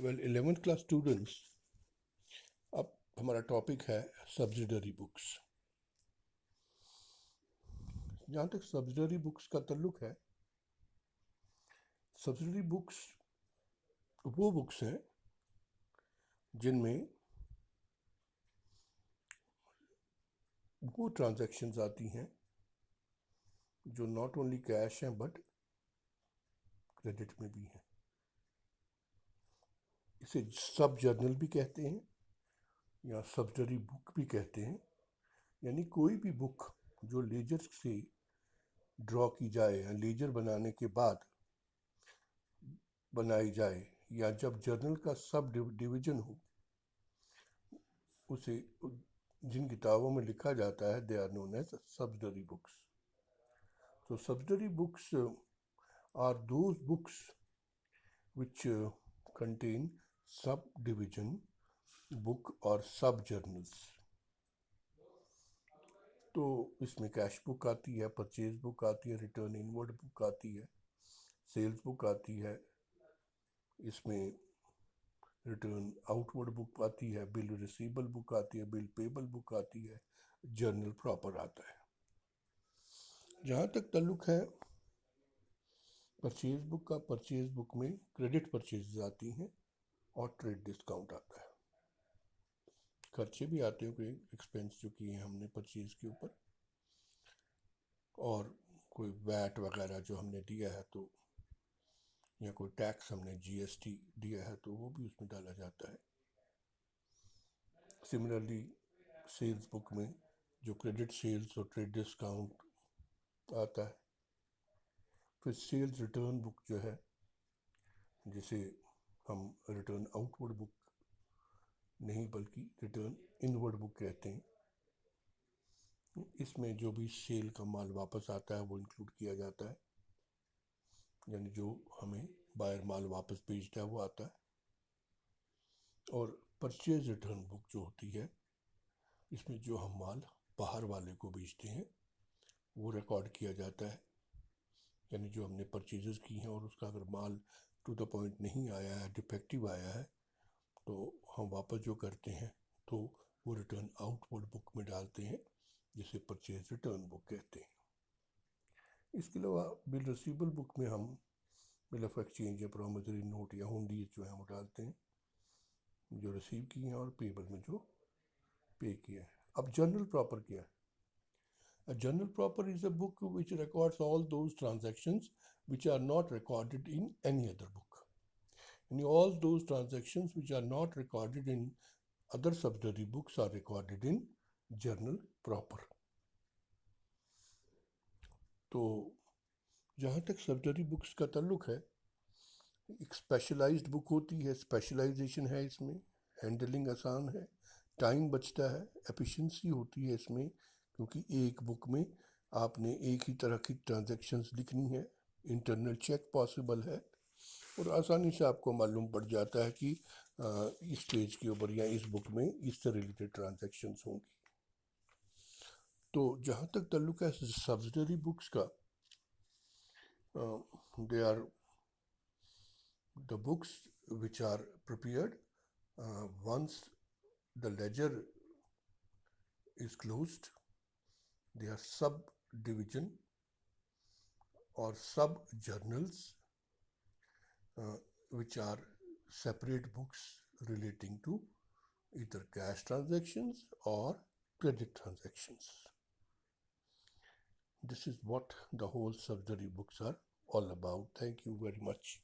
Well 11th class students, अब हमारा topic है सब्सिडरी बुक्स। जहाँ तक सब्सिडरी बुक्स का ताल्लुक है, सब्सिडरी बुक्स वो बुक्स हैं जिनमें वो ट्रांजैक्शंस आती हैं जो नॉट ओनली कैश हैं बट क्रेडिट में भी हैं। इसे सब जर्नल भी कहते हैं या सब्सिडरी बुक भी कहते हैं। यानी कोई भी बुक जो लेजर से ड्रॉ की जाए या लेजर बनाने के बाद बनाई जाए या जब जर्नल का सब डिवीजन हो, उसे जिन किताबों में लिखा जाता है they are known as subsidiary books. तो subsidiary books are those books which contain subdivision book और सब जर्नल्स। तो इसमें कैश बुक आती है, परचेज बुक आती है, रिटर्न इनवर्ड बुक आती है, सेल्स बुक आती है, इसमें रिटर्न आउटवर्ड बुक आती है, बिल रिसीवेबल बुक आती है, बिल पेबल बुक आती है, जर्नल प्रॉपर आता है। जहाँ तक ताल्लुक है परचेज बुक का, परचेज बुक में क्रेडिट परचेज आती हैं और ट्रेड डिस्काउंट आता है। खर्चे भी आते हैं, कोई एक्सपेंस जो किए हैं हमने परचेज के ऊपर, और कोई वैट वगैरह जो हमने दिया है तो, या कोई टैक्स हमने जीएसटी दिया है तो वो भी उसमें डाला जाता है। सिमिलरली सेल्स बुक में जो क्रेडिट सेल्स और ट्रेड डिस्काउंट आता है। फिर सेल्स रिटर्न बुक जो है, जिसे हम रिटर्न आउटवर्ड बुक नहीं बल्कि रिटर्न इनवर्ड बुक कहते हैं, इसमें जो भी सेल का माल वापस आता है वो इंक्लूड किया जाता है। यानी जो हमें बायर माल वापस बेचता है वो आता है। और परचेज रिटर्न बुक जो होती है, इसमें जो हम माल बाहर वाले को बेचते हैं वो रिकॉर्ड किया जाता है। यानी जो हमने परचेजेस की हैं और उसका अगर माल टू द पॉइंट नहीं आया है, डिफेक्टिव आया है, तो हम वापस जो करते हैं तो वो रिटर्न आउटवर्ड बुक में डालते हैं, जिसे परचेज रिटर्न बुक कहते हैं। इसके अलावा बिल रिसीवेबल बुक में हम बिल ऑफ एक्सचेंज या प्रॉमिसरी नोट या हुंडी जो है वो डालते हैं, जो रिसीव किए हैं, और पेबल में जो पे किया है। अब जर्नल प्रॉपर क्या है? A journal proper is a book which records all those transactions which are not recorded in any other book. And all those transactions which are not recorded in other subsidiary books are recorded in journal proper. तो जहाँ तक subsidiary books का ताल्लुक है, एक specialised book होती है, specialisation है इसमें, हैंडलिंग आसान है, टाइम बचता है, एफिशिएंसी होती है इसमें, क्योंकि एक बुक में आपने एक ही तरह की ट्रांजैक्शंस लिखनी है, इंटरनल चेक पॉसिबल है, और आसानी से आपको मालूम पड़ जाता है कि इस पेज के ऊपर या इस बुक में इससे रिलेटेड ट्रांजैक्शंस होंगी। तो जहाँ तक ताल्लुक है सब्सिडरी बुक्स का, they are the books which are prepared once the ledger is closed. They are subdivision or sub journals which are separate books relating to either cash transactions or credit transactions. This is what the whole subsidiary books are all about. Thank you very much.